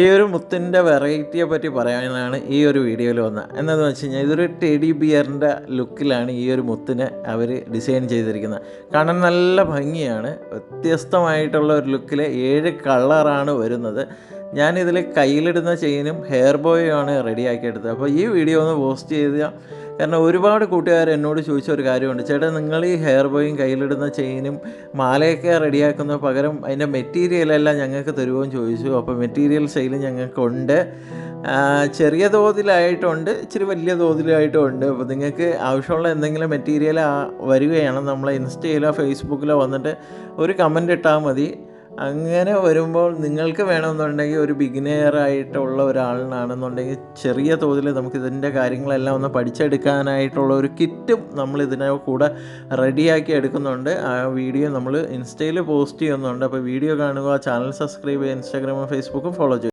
ഈ ഒരു മുത്തിൻ്റെ വെറൈറ്റിയെ പറ്റി പറയാനാണ് ഈ ഒരു വീഡിയോയിൽ വന്നത്. എന്താണെന്ന് വെച്ച് കഴിഞ്ഞാൽ ഇതൊരു ടെഡി ബിയറിൻ്റെ ലുക്കിലാണ് ഈ ഒരു മുത്തിനെ അവർ ഡിസൈൻ ചെയ്തിരിക്കുന്നത്. കാണാൻ നല്ല ഭംഗിയാണ്. വ്യത്യസ്തമായിട്ടുള്ള ഒരു ലുക്കിൽ 7 കളറാണ് വരുന്നത്. ഞാനിതിൽ കയ്യിലിടുന്ന ചെയിനും ഹെയർ ബോയുമാണ് റെഡിയാക്കിയെടുത്തത്. അപ്പോൾ ഈ വീഡിയോ ഒന്ന് പോസ്റ്റ് ചെയ്ത കാരണം ഒരുപാട് കൂട്ടുകാർ എന്നോട് ചോദിച്ച ഒരു കാര്യമുണ്ട്, ചേട്ടാ നിങ്ങൾ ഈ ഹെയർ ബോയും കയ്യിലിടുന്ന ചെയിനും മാലയൊക്കെ റെഡിയാക്കുന്ന പകരം അതിൻ്റെ മെറ്റീരിയലെല്ലാം ഞങ്ങൾക്ക് തരുമോ എന്ന് ചോദിച്ചു. അപ്പോൾ മെറ്റീരിയൽ സെയിൽ ഞങ്ങൾക്കുണ്ട്. ചെറിയ തോതിലായിട്ടുണ്ട്, ഇച്ചിരി വലിയ തോതിലായിട്ടും ഉണ്ട്. അപ്പോൾ നിങ്ങൾക്ക് ആവശ്യമുള്ള എന്തെങ്കിലും മെറ്റീരിയൽ വരികയാണ് നമ്മളെ ഇൻസ്റ്റയിലോ ഫേസ്ബുക്കിലോ വന്നിട്ട് ഒരു കമൻ്റ് ഇട്ടാൽ മതി. അങ്ങനെ വരുമ്പോൾ നിങ്ങൾക്ക് വേണമെന്നുണ്ടെങ്കിൽ ഒരു ബിഗിനറായിട്ടുള്ള ഒരാളിനാണെന്നുണ്ടെങ്കിൽ ചെറിയ തോതിൽ നമുക്കിതിൻ്റെ കാര്യങ്ങളെല്ലാം ഒന്ന് പഠിച്ചെടുക്കാനായിട്ടുള്ള ഒരു കിറ്റും നമ്മളിതിനെ കൂടെ റെഡിയാക്കി എടുക്കുന്നുണ്ട്. ആ വീഡിയോ നമ്മൾ ഇൻസ്റ്റയിൽ പോസ്റ്റ് ചെയ്യുന്നുണ്ട്. അപ്പോൾ വീഡിയോ കാണുക, ചാനൽ സബ്സ്ക്രൈബ് ചെയ്യുക, ഇൻസ്റ്റാഗ്രാമും ഫേസ്ബുക്കും ഫോളോ ചെയ്യുക.